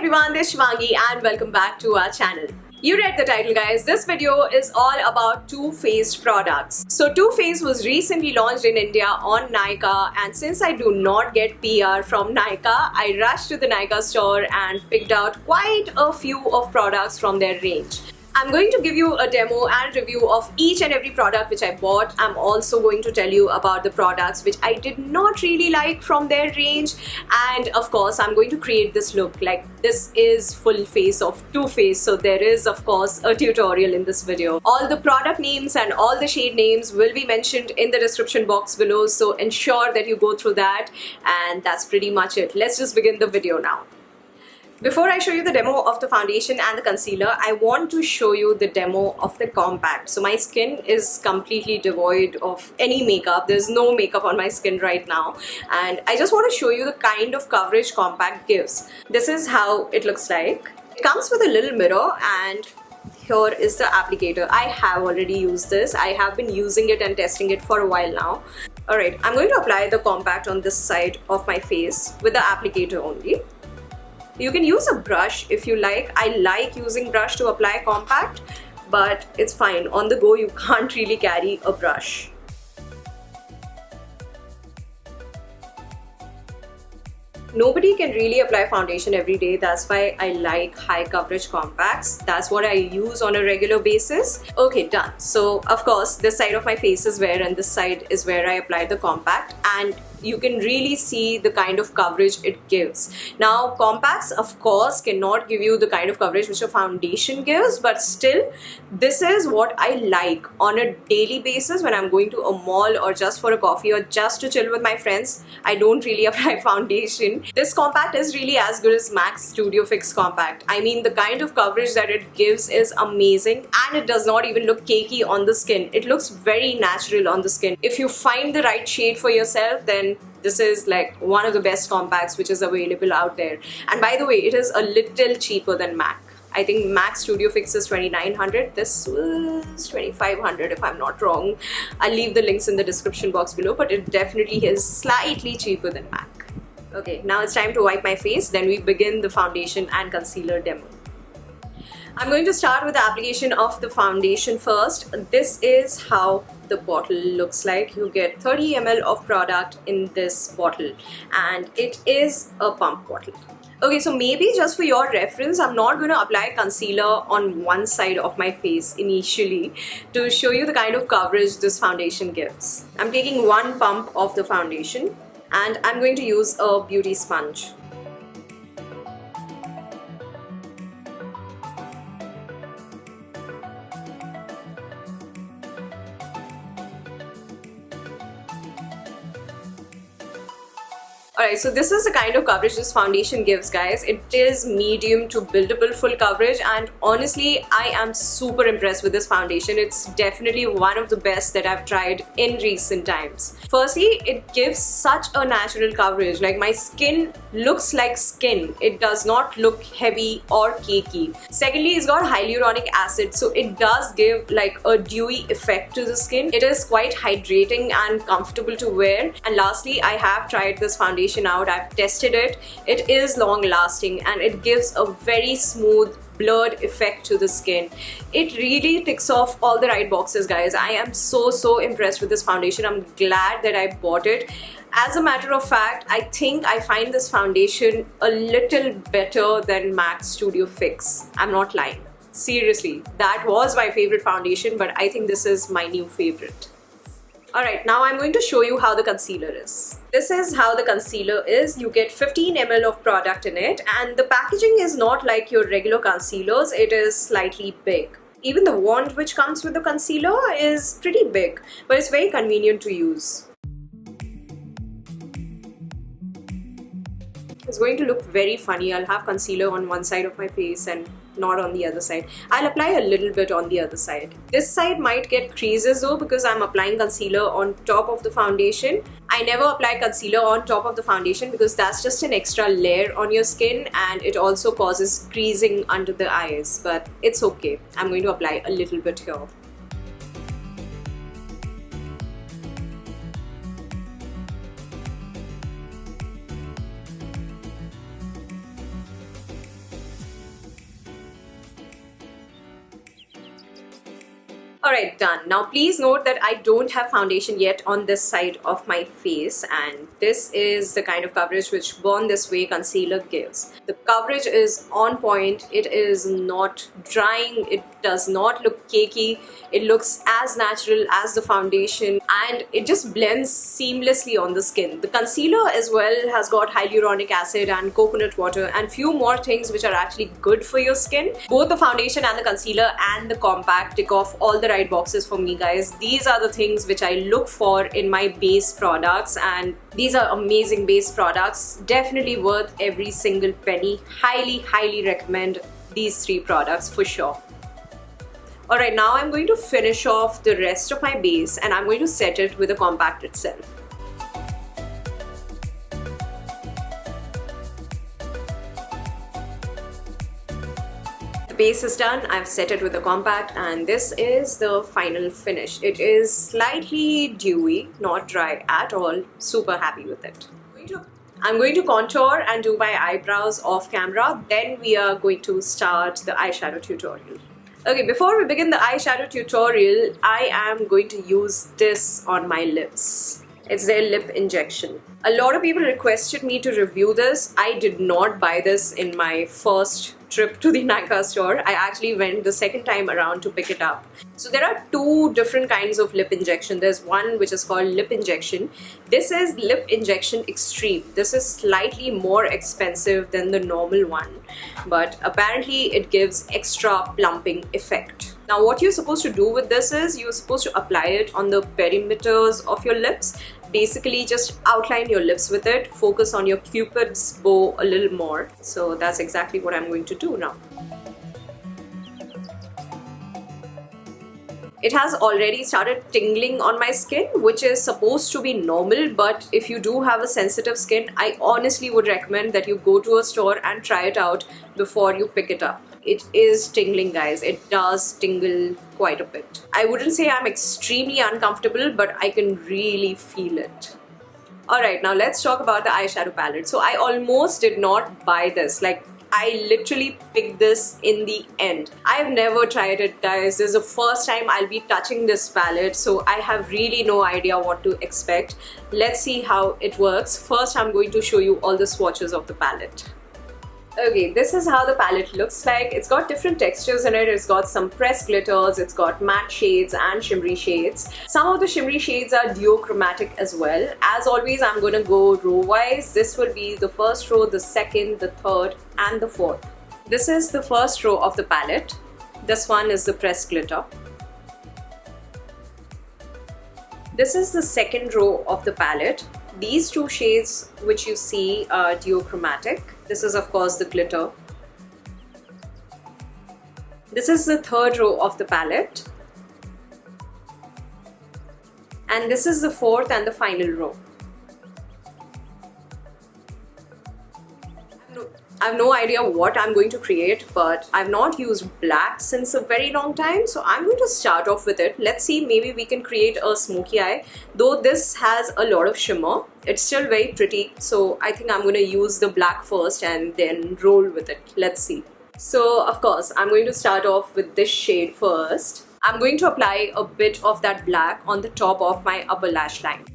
everyone, this is Shivangi and welcome back to our channel. You read the title, guys. This video is all about Too Faced products. So Too Faced was recently launched in India on Nykaa, and since I do not get PR from Nykaa, I rushed to the Nykaa store and picked out quite a few of products from their range. I'm going to give you a demo and review of each and every product which I bought. I'm also going to tell you about the products which I did not really like from their range, and of course I'm going to create this look. Like, this is full face of Too Faced, so there is of course a tutorial in this video. All the product names and all the shade names will be mentioned in the description box below, so ensure that you go through that, and that's pretty much it. Let's just begin the video now. Before I show you the demo of the foundation and the concealer, I want to show you the demo of the compact. So my skin is completely devoid of any makeup. There's no makeup on my skin right now. And I just want to show you the kind of coverage compact gives. This is how it looks like. It comes with a little mirror, and here is the applicator. I have already used this. I have been using it and testing it for a while now. Alright, I'm going to apply the compact on this side of my face with the applicator only. You can use a brush if you like. I like using brush to apply compact, but it's fine. On the go, you can't really carry a brush. Nobody can really apply foundation every day. That's why I like high coverage compacts. That's what I use on a regular basis. Okay, done. So of course, this side of my face is where, and this side is where I apply the compact, and you can really see the kind of coverage it gives. Now, compacts of course cannot give you the kind of coverage which a foundation gives, but still, this is what I like on a daily basis when I'm going to a mall or just for a coffee or just to chill with my friends. I don't really apply foundation. This compact is really as good as MAC Studio Fix compact. I mean, the kind of coverage that it gives is amazing, and it does not even look cakey on the skin. It looks very natural on the skin. If you find the right shade for yourself, then this is like one of the best compacts which is available out there. And by the way, it is a little cheaper than MAC. I think MAC Studio Fix is 2,900. This was 2,500 if I'm not wrong. I'll leave the links in the description box below, but it definitely is slightly cheaper than MAC. Okay, now it's time to wipe my face. Then we begin the foundation and concealer demo. I'm going to start with the application of the foundation first. This is how the bottle looks like. You get 30 ml of product in this bottle, and it is a pump bottle. Okay, so maybe just for your reference, I'm not going to apply concealer on one side of my face initially to show you the kind of coverage this foundation gives. I'm taking one pump of the foundation, and I'm going to use a beauty sponge. Alright, so this is the kind of coverage this foundation gives, guys. It is medium to buildable full coverage, and honestly, I am super impressed with this foundation. It's definitely one of the best that I've tried in recent times. Firstly, it gives such a natural coverage. Like, my skin looks like skin. It does not look heavy or cakey. Secondly, it's got hyaluronic acid, so it does give like a dewy effect to the skin. It is quite hydrating and comfortable to wear. And lastly, I have tried this foundation out. I've tested it. It is long lasting, and it gives a very smooth blurred effect to the skin. It really ticks off all the right boxes, guys. I am so impressed with this foundation. I'm glad that I bought it. As a matter of fact, I think I find this foundation a little better than MAC Studio Fix. I'm not lying. Seriously, that was my favorite foundation, but I think this is my new favorite. Alright, now I'm going to show you how the concealer is. This is how the concealer is. You get 15 ml of product in it, and the packaging is not like your regular concealers. It is slightly big. Even the wand which comes with the concealer is pretty big, but it's very convenient to use. It's going to look very funny. I'll have concealer on one side of my face and not on the other side. I'll apply a little bit on the other side. This side might get creases though, because I'm applying concealer on top of the foundation. I never apply concealer on top of the foundation because that's just an extra layer on your skin, and it also causes creasing under the eyes, but it's okay. I'm going to apply a little bit here. Alright, done. Now please note that I don't have foundation yet on this side of my face, and this is the kind of coverage which Born This Way concealer gives. The coverage is on point, it is not drying, it does not look cakey, it looks as natural as the foundation, and it just blends seamlessly on the skin. The concealer as well has got hyaluronic acid and coconut water and few more things which are actually good for your skin. Both the foundation and the concealer and the compact tick off all the right boxes for me, guys. These are the things which I look for in my base products, and these are amazing base products, definitely worth every single penny. Highly recommend these 3 products for sure. Alright, now I'm going to finish off the rest of my base and I'm going to set it with the compact itself. The base is done, I've set it with the compact, and this is the final finish. It is slightly dewy, not dry at all. Super happy with it. I'm going to contour and do my eyebrows off camera, then we are going to start the eyeshadow tutorial. Okay, before we begin the eyeshadow tutorial, I am going to use this on my lips. It's their lip injection. A lot of people requested me to review this. I did not buy this in my first trip to the Nykaa store. I actually went the second time around to pick it up. So there are 2 different kinds of lip injection. There's one which is called lip injection. This is lip injection extreme. This is slightly more expensive than the normal one, but apparently it gives extra plumping effect. Now what you're supposed to do with this is you're supposed to apply it on the perimeters of your lips. Basically just outline your lips with it, focus on your cupid's bow a little more. So that's exactly what I'm going to do now. It has already started tingling on my skin, which is supposed to be normal, but if you do have a sensitive skin, I honestly would recommend that you go to a store and try it out before you pick it up. It is tingling, guys. It does tingle quite a bit. I wouldn't say I'm extremely uncomfortable, but I can really feel it. Alright, now let's talk about the eyeshadow palette. So I almost did not buy this. Like, I literally picked this in the end. I've never tried it, guys. This is the first time I'll be touching this palette, so I have really no idea what to expect. Let's see how it works. First, I'm going to show you all the swatches of the palette. Okay, this is how the palette looks like. It's got different textures in it. It's got some pressed glitters, it's got matte shades and shimmery shades. Some of the shimmery shades are duochromatic as well. As always, I'm going to go row-wise. This will be the first row, the second, the third and the fourth. This is the first row of the palette. This one is the pressed glitter. This is the second row of the palette. These 2 shades which you see are duochromatic. This is of course the glitter. This is the third row of the palette. And this is the fourth and the final row. I have no idea what I'm going to create, but I've not used black since a very long time, so I'm going to start off with it. Let's see, maybe we can create a smoky eye. Though this has a lot of shimmer, it's still very pretty, so I think I'm going to use the black first and then roll with it. Let's see. So of course, I'm going to start off with this shade first. I'm going to apply a bit of that black on the top of my upper lash line.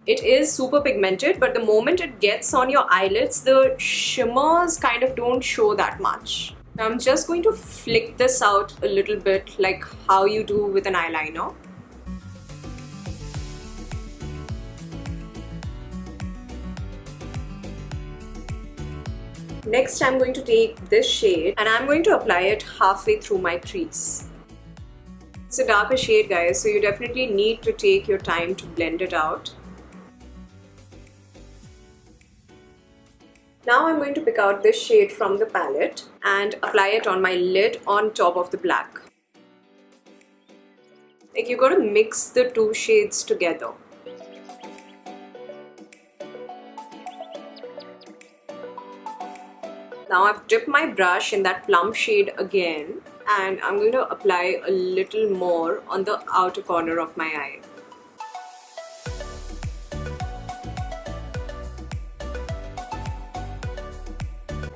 It is super pigmented, but the moment it gets on your eyelids, the shimmers kind of don't show that much. I'm just going to flick this out a little bit like how you do with an eyeliner. Next, I'm going to take this shade and I'm going to apply it halfway through my crease. It's a darker shade, guys, so you definitely need to take your time to blend it out. Now I'm going to pick out this shade from the palette and apply it on my lid on top of the black. Like, you got to mix the 2 shades together. Now I've dipped my brush in that plum shade again and I'm going to apply a little more on the outer corner of my eye.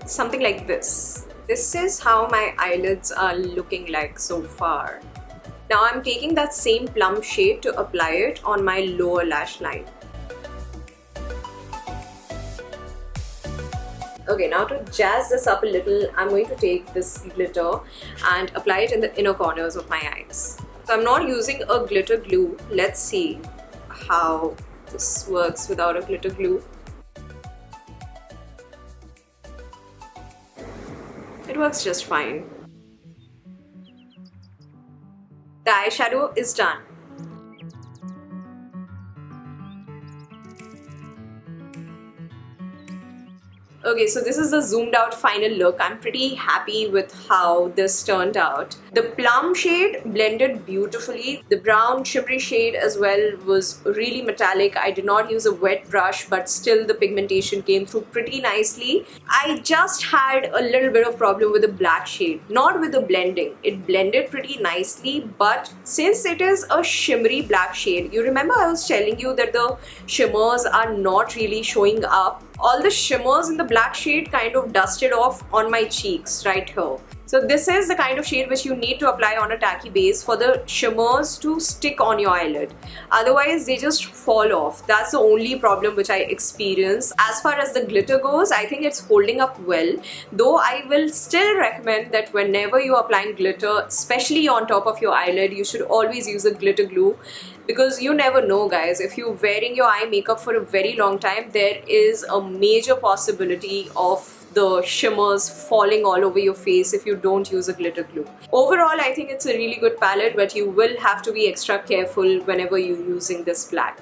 Something like this. This is how my eyelids are looking like so far. Now I'm taking that same plum shade to apply it on my lower lash line. Okay, now to jazz this up a little, I'm going to take this glitter and apply it in the inner corners of my eyes. So I'm not using a glitter glue. Let's see how this works without a glitter glue. It works just fine. The eyeshadow is done. Okay, so this is the zoomed out final look. I'm pretty happy with how this turned out. The plum shade blended beautifully. The brown shimmery shade as well was really metallic. I did not use a wet brush, but still the pigmentation came through pretty nicely. I just had a little bit of problem with the black shade, not with the blending. It blended pretty nicely, but since it is a shimmery black shade, you remember I was telling you that the shimmers are not really showing up. All the shimmers in the black shade kind of dusted off on my cheeks right here. So this is the kind of shade which you need to apply on a tacky base for the shimmers to stick on your eyelid. Otherwise they just fall off. That's the only problem which I experience. As far as the glitter goes, I think it's holding up well. Though I will still recommend that whenever you're applying glitter, especially on top of your eyelid, you should always use a glitter glue. Because you never know, guys, if you're wearing your eye makeup for a very long time, there is a major possibility of the shimmers falling all over your face if you don't use a glitter glue. Overall, I think it's a really good palette, but you will have to be extra careful whenever you're using this black.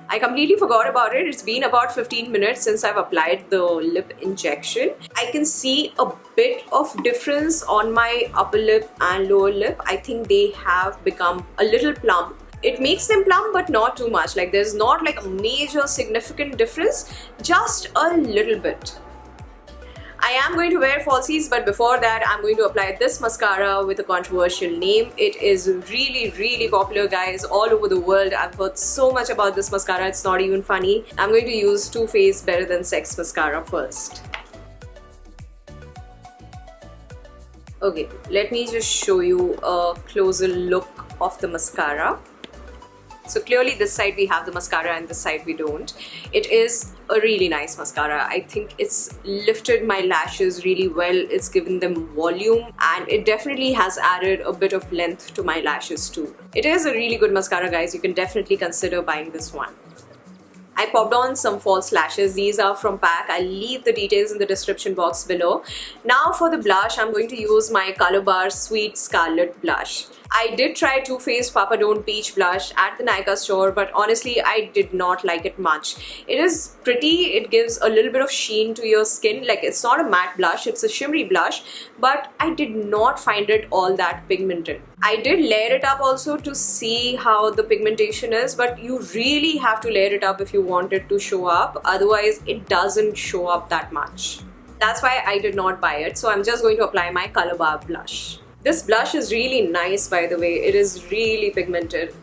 I completely forgot about it. It's been about 15 minutes since I've applied the lip injection. I can see a bit of difference on my upper lip and lower lip. I think they have become a little plump. It makes them plump, but not too much. Like there's not like a major significant difference, just a little bit. I am going to wear falsies, but before that I'm going to apply this mascara with a controversial name. It is really popular, guys, all over the world. I've heard so much about this mascara, it's not even funny. I'm going to use Too Faced Better Than Sex mascara first. Okay, let me just show you a closer look of the mascara. So clearly this side we have the mascara and this side we don't. It is a really nice mascara. I think it's lifted my lashes really well. It's given them volume and it definitely has added a bit of length to my lashes too. It is a really good mascara, guys. You can definitely consider buying this one. I popped on some false lashes. These are from PAC. I'll leave the details in the description box below. Now for the blush, I'm going to use my Color Bar Sweet Scarlet Blush. I did try Too Faced Papa Don't Peach Blush at the Nykaa store, but honestly I did not like it much. It is pretty, it gives a little bit of sheen to your skin. Like it's not a matte blush, it's a shimmery blush, but I did not find it all that pigmented. I did layer it up also to see how the pigmentation is, but you really have to layer it up if you want it to show up. Otherwise it doesn't show up that much. That's why I did not buy it. So I'm just going to apply my Color Bar blush. This blush is really nice, by the way. It is really pigmented.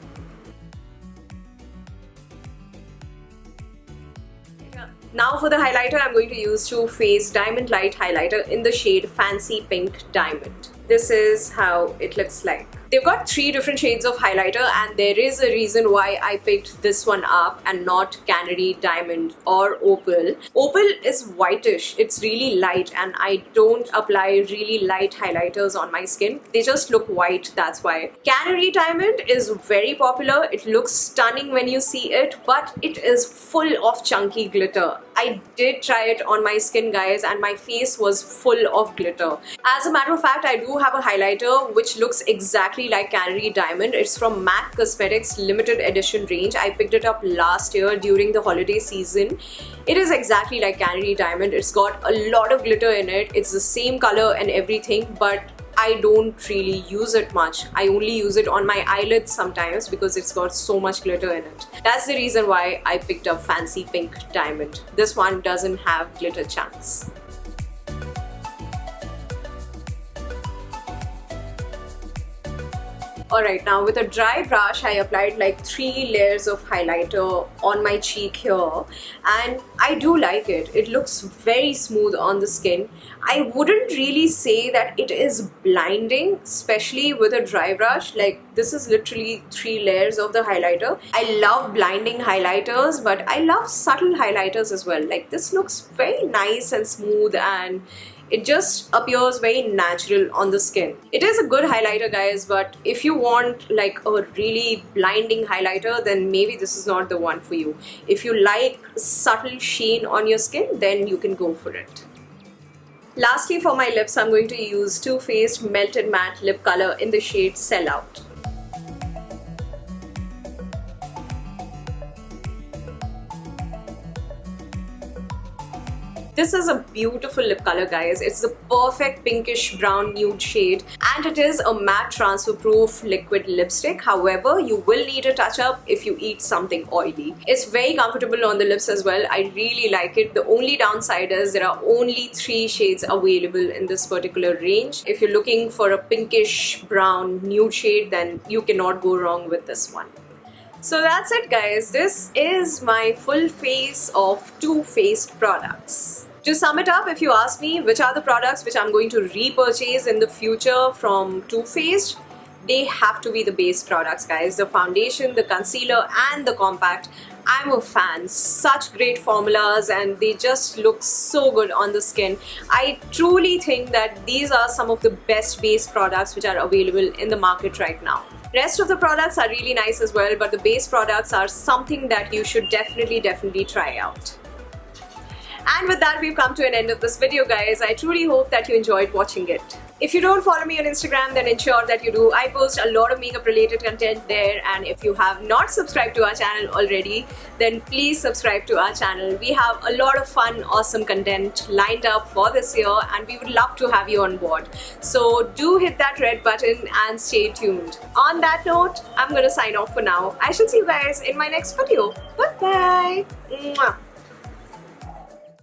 Now for the highlighter, I'm going to use Too Faced Diamond Light Highlighter in the shade Fancy Pink Diamond. This is how it looks like. They've got 3 different shades of highlighter and there is a reason why I picked this one up and not Canary, Diamond or Opal. Opal is whitish, it's really light and I don't apply really light highlighters on my skin. They just look white, that's why. Canary Diamond is very popular. It looks stunning when you see it, but it is full of chunky glitter. I did try it on my skin, guys, and my face was full of glitter. As a matter of fact, I do have a highlighter which looks exactly like Canary Diamond. It's from MAC Cosmetics limited edition range. I picked it up last year during the holiday season. It is exactly like Canary Diamond. It's got a lot of glitter in it. It's the same color and everything, but I don't really use it much. I only use it on my eyelids sometimes because it's got so much glitter in it. That's the reason why I picked up Fancy Pink Diamond. This one doesn't have glitter chunks. Alright, now with a dry brush, I applied like 3 layers of highlighter on my cheek here, and I do like it. It looks very smooth on the skin. I wouldn't really say that it is blinding, especially with a dry brush. Like, this is literally 3 layers of the highlighter. I love blinding highlighters, but I love subtle highlighters as well. Like, this looks very nice and smooth, and it just appears very natural on the skin. It is a good highlighter, guys, but if you want like a really blinding highlighter, then maybe this is not the one for you. If you like subtle sheen on your skin, then you can go for it. Lastly, for my lips, I'm going to use Too Faced Melted Matte Lip Color in the shade Sellout. This is a beautiful lip color, guys. It's the perfect pinkish brown nude shade, and it is a matte transfer proof liquid lipstick. However, you will need a touch up if you eat something oily. It's very comfortable on the lips as well. I really like it. The only downside is there are only 3 shades available in this particular range. If you're looking for a pinkish brown nude shade, then you cannot go wrong with this one. So that's it, guys. This is my full face of Too Faced products. To sum it up, if you ask me which are the products which I'm going to repurchase in the future from Too Faced, they have to be the base products, guys. The foundation, the concealer, and the compact. I'm a fan. Such great formulas, and they just look so good on the skin. I truly think that these are some of the best base products which are available in the market right now. Rest of the products are really nice as well, but the base products are something that you should definitely try out. And with that, we've come to an end of this video, guys. I truly hope that you enjoyed watching it. If you don't follow me on Instagram, then ensure that you do. I post a lot of makeup related content there, and if you have not subscribed to our channel already, then please subscribe to our channel. We have a lot of fun, awesome content lined up for this year, and we would love to have you on board. So do hit that red button and stay tuned. On that note, I'm gonna sign off for now. I shall see you guys in my next video. Bye bye. Mwah.